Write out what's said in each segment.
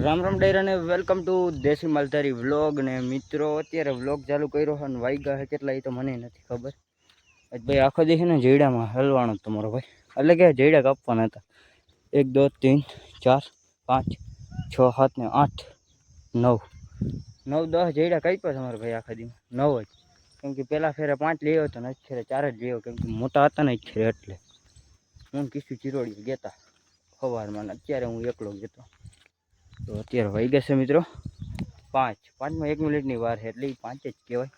રામ રામ ડાયરા ને welcome to દેશી માલધારી vlog ને મિત્રો અત્યારે વ્લોગ ચાલુ કર્યો છે અને વાગ્યા છે કેટલા એ તો મને નથી ખબર. ભાઈ આખો દિવસ ને જઈડામાં હલવાનો તમારો ભાઈ એટલે કે જઈડા કાપવાના હતા 1 2 3 4 5 6 7 ને 8 9 10 જઈડા કાપ્યા તમારો ભાઈ આખા દિવસ 9 જ. કેમ કે પેલા ફેરે 5 લેવો હતો ને આજ ફેરે 4 જ લેવો કેમ કે મોટા હતા ને જ ફેરે એટલે હું કિસ્સું ચિરોડી ગેતા સવારમાં અત્યારે હું એકલો ગયો તો અત્યારે વાગ્યા છે મિત્રો 5માં 1 મિનિટની વાર છે એટલે 5 જ કહેવાય.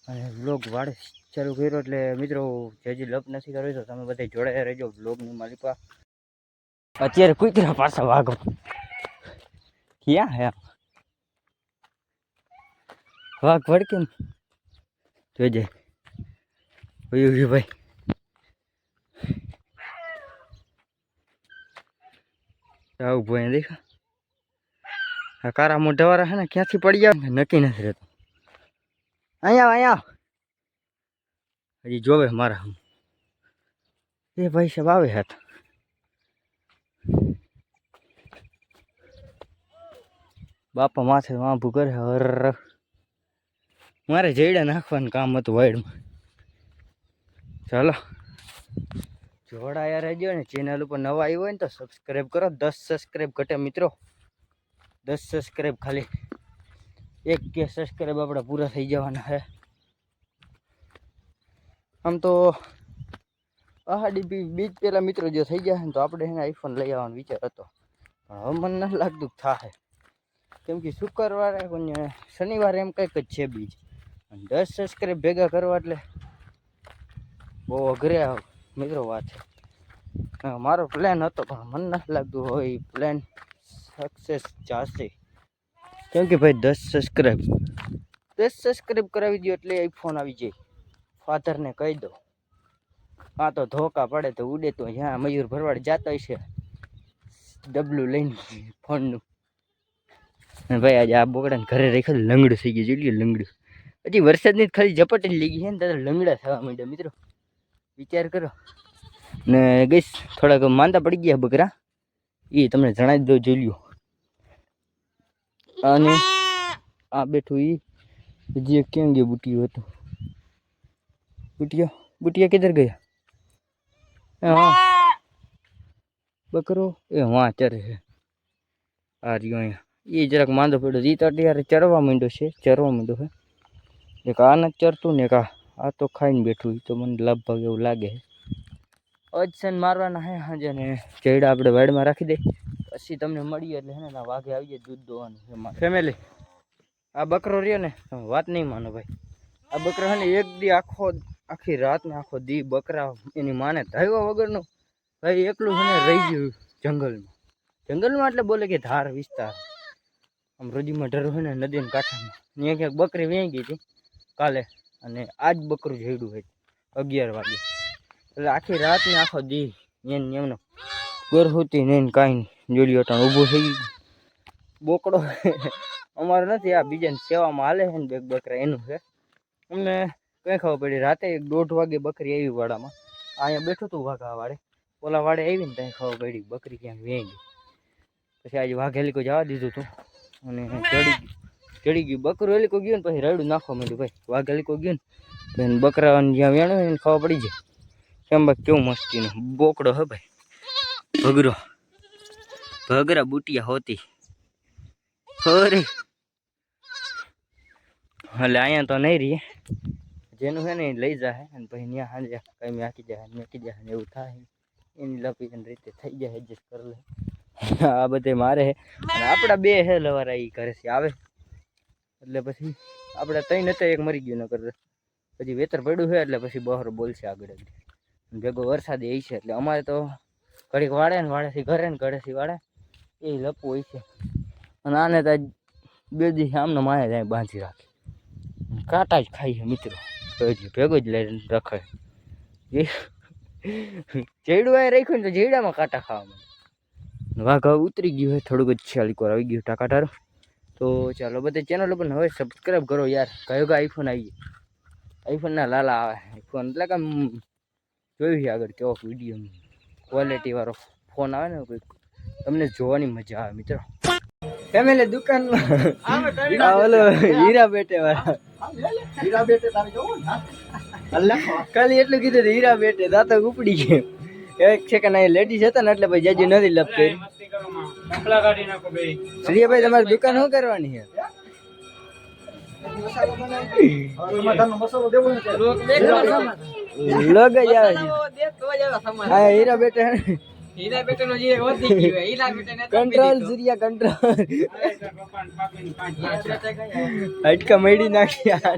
અને વ્લોગ વાડે ચાલુ કર્યો એટલે મિત્રો જે લપ નથી કર્યો તો તમે બધા જોડાયા રહેજો વ્લોગની માલિકા. અત્યારે કુતરા પાછા વાગો ક્યાં હે વાઘ ભડકે ને જોજે ભાઈ આવું ભાઈ દેખા આ કારા મોઢા વાળા હે ને ક્યાંથી પડી જાય નક્કી નથી રહેતો. અહીંયા હજી જોવે મારા એ ભાઈ સાહેબ આવે હાથ બાપા માથે વાંભું કરે હર મારે જઈડા નાખવાનું કામ હતું વાઈડમાં. ચાલો જોડાયા રહેજો ને ચેનલ ઉપર નવા આવ્યો હોય ને તો સબસ્ક્રાઈબ કરો. 10 સબસ્ક્રાઈબ ઘટે મિત્રો 10 સબસ્ક્રાઈબ ખાલી 1K સબસ્ક્રાઈબ આપણે પૂરા થઈ જવાના છે. આમ તો બીજ પેલા મિત્રો જો થઈ ગયા ને તો આપણે એને આઈફોન લઈ આવવાનો વિચાર હતો પણ હવે મને નથી લાગતું થાય કેમ કે શુક્રવારે શનિવારે એમ કંઈક જ છે બીજ 10 સબસ્ક્રાઈબ ભેગા કરવા એટલે બહુ અઘરે મિત્રો વાત છે. મારો પ્લાન હતો પણ મને નથી લાગતું હોય પ્લાન સક્સેસ જશે કેમ કે ભાઈ 10 સબસ્ક્રાઈબ કરાવી દો એટલે આઈફોન આવી જાય. ફાધરને કહી દો હા તો ધોકા પડે તો ઉડે તો જ્યાં મયુર ભરવાડ જતો હશે ડબલું લઈને ફોનનું. ભાઈ આજે આ બોકડાને ઘરે રેખા લંગડું થઈ ગયું જેટલું લંગડું હજી વરસાદની ખાલી ઝપટી લઈ ગઈ છે ને તારે લંગડા થવા માંડ્યા મિત્રો વિચાર કરો. ને ગઈશ થોડાક માંદા પડી ગયા બકરા એ તમને જણાવી દો જોઈ લ્યો. અને આ બેઠું એ હજી ક્યાં ગયો બુટિયો હતો બુટિયા કિધર ગયા હા બકરો એ વાં ચરે છે આ રહ્યો અહીંયા એ જરાક માંદો પડ્યો એ તો અત્યારે ચરવા માંડ્યો છે એક આ નથી ચરતું ને એક આ તો ખાઈને બેઠું એ તો મને લગભગ એવું લાગે છે. અજસન મારવાના હે હાજે ને જઈડા આપણે વાડમાં રાખી દઈ પછી તમને મળીએ એટલે હે ને વાઘે આવી જાય દૂધ દોવાનું એમાં ફેમિલી. આ બકરો રહ્યો ને વાત નહીં માનો ભાઈ આ બકરો હે ને એક દી આખી રાત ને આખો દી બકરા એની માને ધાવ્યા વગરનું ભાઈ એકલું છે ને રહી ગયું જંગલમાં એટલે બોલે કે ધાર વિસ્તાર આમ રોજીમાં ઢર હોય ને નદીના કાંઠામાં ત્યાં ક્યાંક બકરી વેઈ ગઈ હતી કાલે અને આજ બકરું જેડું હોય 11 વાગે એટલે આખી રાત ને આખો દી એમનો ગરહુતી નહીં કાંઈ જોડ્યો ટાણ ઊભો થઈ ગયું બોકડો અમારે નથી આ બીજાને સેવામાં હાલે છે ને બે બકરા એનું છે. અમને કંઈ ખબર પડી રાતે 1:30 વાગે બકરી આવી વાડામાં અહીંયા બેઠું હતું વાઘા વાડે ઓલા વાડે આવી ને ત્યાં ખબર પડી બકરી ક્યાંક વેઈ ગઈ. પછી આજે વાઘ હેલિકો જવા દીધું હતું અને ચડી ગયું બકરું હેલિકો ગયું ને પછી રડું નાખવા માંડ્યું ભાઈ વાઘ હેલિકો ગયું ને બકરાને જ્યાં વેણું એને ખબર પડી જાય કેમ ભાઈ કેવું મસ્તીનું બોકડો હે ભાઈ ભગરા બુટિયા હોતી અરે એટલે અહીંયા તો નહીં રહીએ જેનું છે ને એ લઈ જાય અને પછી ત્યાં સાંજે કંઈ મેકી જાય ને એવું થાય એની લપી રીતે થઈ જાય એડજસ્ટ કરી લે. આ બધે મારે છે અને આપણા બે છે લવારા એ ઘરેથી આવે એટલે પછી આપણે ત્રણ હતા એક મરી ગયું ન કરે પછી વેતર પડ્યું છે એટલે પછી બહાર બોલશે આગળ ભેગો વરસાદ એ છે એટલે અમારે તો ઘડીક વાળે ને વાળેથી ઘરે ને ઘરેથી વાળે એ લપવું હોય છે. અને આને તો 2 દિવસ આમને મારે જાય બાંધી રાખે કાંટા જ ખાઈ છે મિત્રો ભેગો જ લઈને રખે જેડું અહીં રાખ્યું ને તો જેડામાં કાંટા ખાવા વાઘ ઉતરી ગયું હોય થોડુંક જ છાલીક વાર આવી ગયું ટાકાટારું. તો ચાલો બધે ચેનલ ઉપર હવે સબસ્ક્રાઈબ કરો યાર કયો આઈફોન આવી ગયો આઈફોનના લાલા આવે આઈફોન એટલે કે જોયું છે આગળ કેવો વિડીયો ક્વોલિટી વાળો ફોન આવે ને કોઈ તમને જોવાની મજા આવે મિત્રો. ફેમિલી દુકાનમાં ઓલો હીરા બેટે વાળા હીરા બેટે તારે જોવું ને અલ્લાહ ખાલી એટલું કીધું હતું, હીરા બેટે દાંતો ઉપડી ગયો. એક સેકન્ડ અહીં લેડીઝ હતા ને એટલે ભાઈ જાજી નથી લપતી. શ્રીભાઈ તમારી દુકાન શું કરવાની છે? મસાલો દેવો ને લોગ જ આવે છે. હા હીરા બેટે કંટ્રોલ સૂર્યા કંટ્રોલ હટકા મળી નાખ્યા.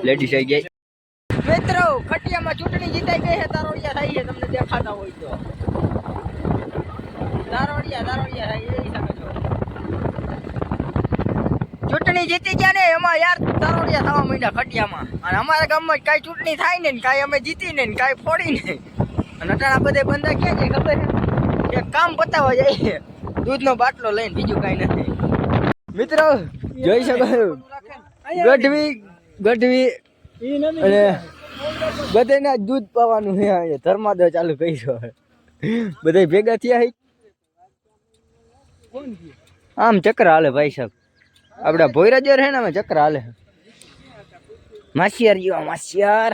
લેડીઝ આવી ગઈ. મિત્રો ખટિયામાં ચૂંટણી જીતાઈ ગઈ છે. તારોડિયા થાય છે, તમને દેખાતા હોય તો દારોડિયા થાય એ હિસાબે છો. ચૂંટણી જીતી ગયા ને એમાં યાર તારોડિયા થવા માંડ્યા ખટિયામાં. અને અમારા ગામમાં કાંઈ ચૂંટણી થાય ને કાંઈ અમે જીતી ને કાંઈ ફોડી ને અને અટાણા બધે બંધા ક્યાં છે ખબર છે? એક કામ પતાવવા જાય દૂધનો બાટલો લઈને, બીજું કાંઈ નથી. મિત્રો જોઈ શકો ગઢવી અને બધાને દૂધ પાવાનું છે. ધર્માદો ચાલુ કર્યો, બધા ભેગા થયા. આમ ચક્ર હાલે ભાઈ સાહેબ. આપડા ભોયરાજર હે ને અમે ચક્ર હાલે. માસિયાર જીવા માસિયાર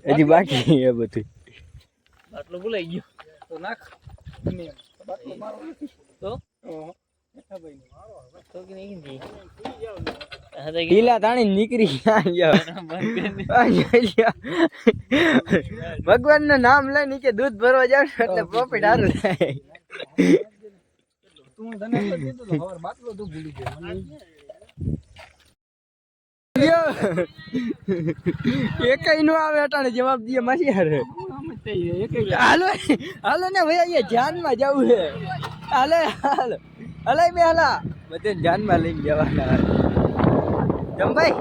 હજી બાકી એ બધું. બાટલો ભૂલાઈ ગયો તો નાખ ઢીલા તાણી નીકળી ભગવાન નું નામ લઈ નીચે દૂધ ભરવા જાવ એટલે પ્રોફિટ સારું થાય. એક નો આવે અટાણે જવાબ દે માસી હારે. હાલો ને ભાઈ ધ્યાનમાં જવું છે. હાલે બે હાલા બધે ધ્યાનમાં લઈને જવાના. જમભાઈ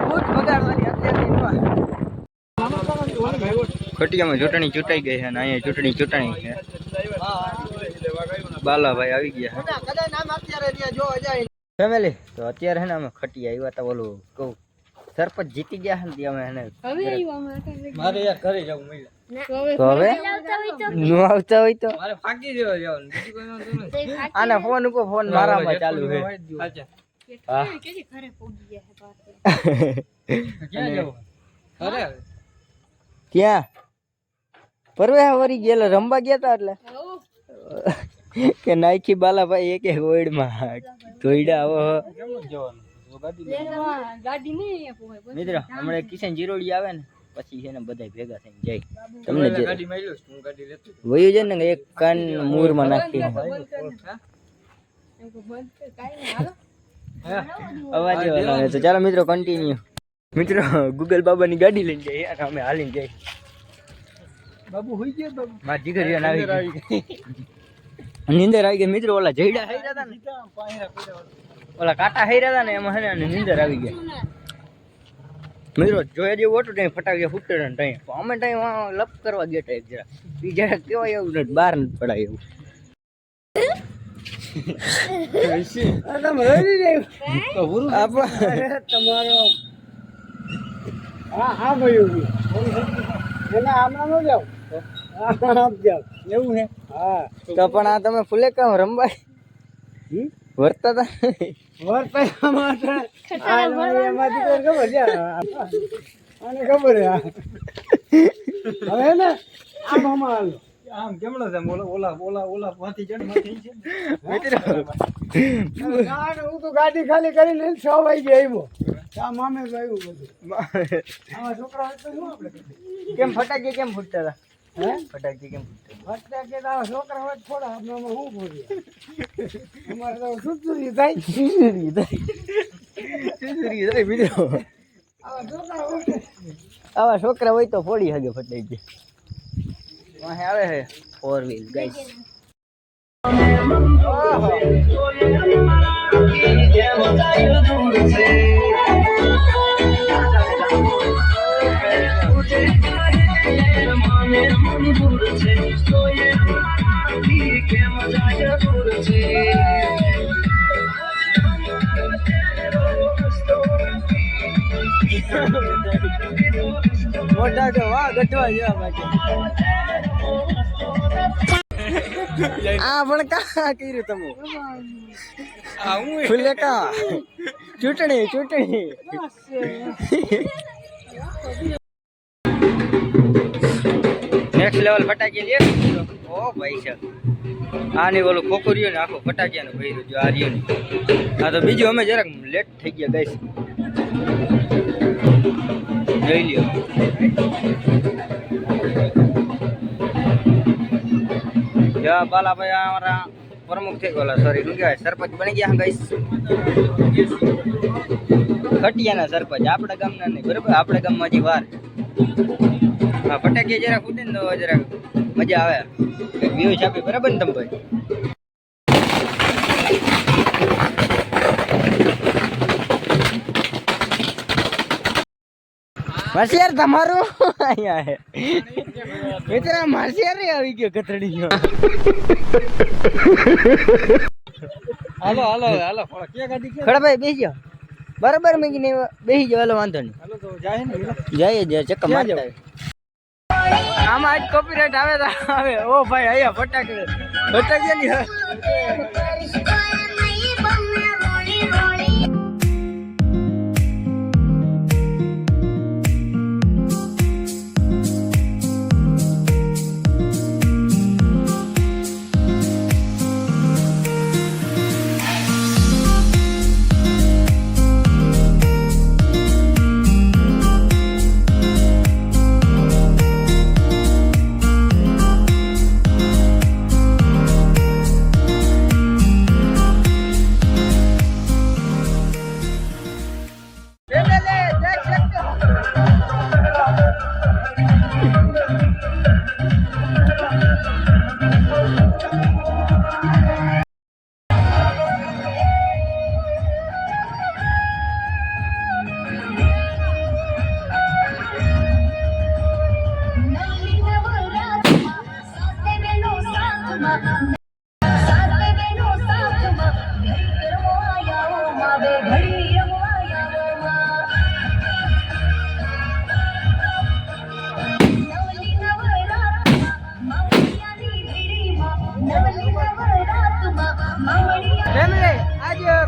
બૂટ બગાડવાની અત્યારથી. ખટિયામાં ચૂંટણી ચૂંટાઈ ગઈ છે અને અહીંયા ચૂંટણી છે. બાલાભાઈ આવી ગયા ફેમિલી. તો અત્યારે છે ને અમે ખટિયા આવ્યા હતા. ઓલું કહું સરપંચ જીતી ગયા છે ને અમે એને મારે યાર ઘરે જવું મળ્યું. તો હવે નો આવતા હોય તો મારે ફાકી દેવા જવાનું. આના ફોન ઉપર ફોન મારામાં ચાલુ છે. ક્યાં પરવે વરી ગયેલા રમવા ગયા તા એટલે કે નાખી બાલાભાઈ એક ઓઈડમાં ધોઈડા આવો. મિત્રો હમણાં કિશન જીરોડી આવે ને પછી છે ને બધા ભેગા થઈને જાય. તમને વયું છે ને એક કાન મૂરમાં નાખી અવાજ આવે. તો ચાલો મિત્રો કન્ટિન્યુ. મિત્રો ગૂગલ બાબાની ગાડી લઈને જઈએ અને અમે હાલીને જઈએ. બાબુ હોઈ ગયા બાબુ મારા જીગરિયા આવી ગઈ. નીંદર આવી ગઈ મિત્રો. ઓલા જઈડા હૈરા હતા ને ઓલા કાંટા હૈરા હતા ને એમાં હે ને નીંદર આવી ગઈ. મિત્રો જોયા જેવું હતું ત્યાં ફટાક્યા ફૂટે ને ત્યાં અમે ત્યાં લપ કરવા ગયા એક જરા જરા કેવાય એવું નથી બહાર નથી પડાય એવું. તમારો હા ભાઈ એના આમાં ન જાવ એવું હે. હા તો પણ આ તમે ફૂલે કામ રમવા વર્તા હતા ખબર હવે ને આમ આમ કેમનો છે ઓલા ઓલા ઓલા માંથી હું તો ગાડી ખાલી કરીને 6 વાગે આવ્યો. આ મામે આવ્યું બધું. આવા છોકરા કેમ ફટાકે કેમ ફૂટતા હતા? હે ફટાકે કેમ ફટાકે તો છોકરા હોય થોડા આપણે શું બોલીએ અમારે તો સુસુરી થાય બીજો આવા છોકરા હોય તો ફોડી હગે ફટાકે. वहाँ आवे है 4 व्हील गाइस. મોટા કે વાહ ગટવા જેવા બાકી આ પણ કા કર્યું તમે ફૂલે કા ચૂંટણી નેક્સ્ટ લેવલ ફટાકી લે ઓ ભાઈ છે આની ઓલું ખોખું ને આખો ફટાકિયાનો ભર્યું જો આ રહ્યું આ તો બીજું અમે જરાક લેટ થઈ ગયા ગાઈસ જોઈ લ્યો જા બાલાભાઈ અમારા પ્રમુખ થઈ ગયા સોરી શું કહેવાય સરપંચ બની ગયા ગાઈસ ખટિયાના સરપંચ આપણા ગામના નહીં બરાબર આપણા ગામમાં હજી વાર હા ફટાકિયા જરાક ફૂટે ને તો જરાક મજા આવે વ્યૂઝ આપે બરાબર ને તમે ભાઈ માસિયાર તમારું અહીંયા હે મિત્ર માસિયાર આવી ગયો કતડી ગયો હાલો ખડા ભાઈ બેસી જાઓ બરાબર મેં કીને બેસી જાઓ હાલો વાંધો નહીં હાલો તો જાય ચક્કર મારતા આમાં આજ કોપીરાઈટ આવે તો આવે ઓ ભાઈ અહીંયા ફટાકિયાની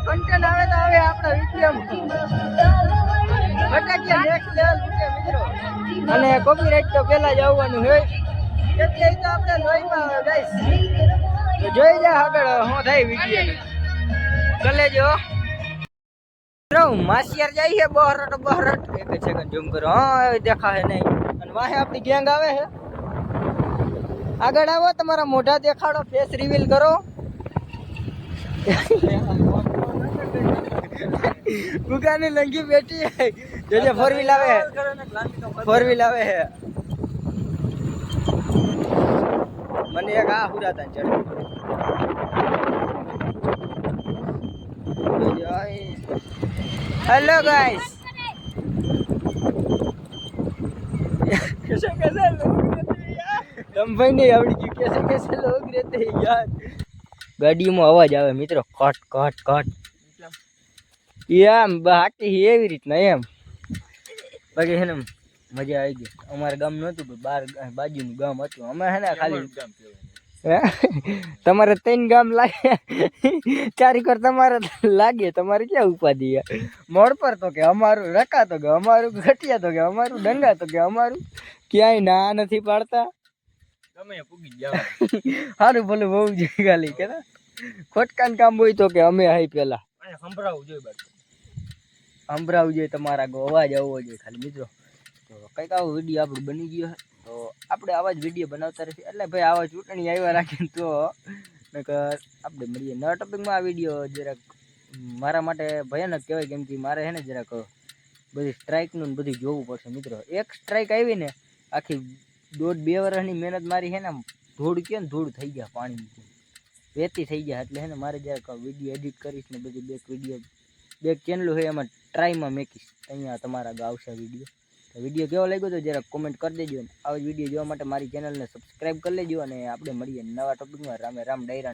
કન્ટેન્ટ આવે તો આવે આપણા વિડીયોમાં ફટાકિયા નેક્સ્ટ લેવલ મૂકે મિત્રો અને કોપીરાઈટ તો પહેલા જ આવવાનું હોય એટલે તો આપણે લોહીમાં આવે ગાઈસ તો જોઈ જા આગળ શું થાય વિડીયો કલે જો મિત્રો માસિયાર જાય છે બહરટ એક સેકન્ડ ઝૂમ કરો હા દેખાય નહીં અને વાહે આપણી ગેંગ આવે છે આગળ આવો તમારા મોઢા દેખાડો ફેસ રિવીલ કરો ગુગાની લંગી બેઠી હે જે ફોર વ્હીલ આવે હે મને એક આ હુરાતા ચડે हेलो गाइस कैसे कैसे लोग रहते हैं यार तुम भाई नहीं आवड़ी कैसे कैसे लोग रहते हैं यार ગાડીમાં અવાજ આવે મિત્રો કટ કટ કટ એમ બાકી એવી રીતના એમ બાકી હે ને મજા આવી ગઈ અમારા ગામ નહોતું બાર બાજુનું ગામ હતું અમે હે ને ખાલી તમારે 3 ગામ લાગે 4 કર તમારે લાગે તમારે ક્યાં ઉપાધિ મોડ પર તો કે અમારું રકા તો કે અમારું ઘટિયા તો કે અમારું ડંગા તો કે અમારું ક્યાંય ના નથી પાડતા તમે પૂગી જાવ સારું ભલે બહુ જ ખાલી કે ખોટકાન કામ હોય તો કે અમે હાઈ પેલા સંભળાવવું જોઈએ બાકી સંભળાવવું જોઈએ તમારા અવાજ આવવો જોઈએ ખાલી મિત્રો તો કંઈક આવો વિડીયો આપણું બની ગયો તો આપણે આવા જ વિડીયો બનાવતા રહીએ એટલે ભાઈ આવા ચૂંટણી આવ્યા રાખીને તો નકર આપણે મળીએ નવા ટોપિકમાં આ વિડીયો જરાક મારા માટે ભયાનક કહેવાય કેમ કે મારે છે ને જરાક બધી સ્ટ્રાઇકનું બધું જોવું પડશે મિત્રો એક સ્ટ્રાઇક આવી ને આખી 1.5-2 વર્ષની મહેનત મારી છે ને ધૂળ કે ને ધૂળ થઈ ગયા પાણી વેતી થઈ ગયા એટલે છે ને મારે જરાક વિડીયો એડિટ કરીશ ને બધી બે ચેનલો હોય એમાં ટ્રાયમાં મેકીશ અહીંયા તમારા આવશે વિડીયો કેવો લાગ્યો તો જરાક કોમેન્ટ કરી દેજો ને આવા જ વિડીયો જોવા માટે મારી ચેનલને સબસ્ક્રાઈબ કરી લેજો અને આપણે મળીએ નવા ટોપિકમાં રામે રામ ડાયરા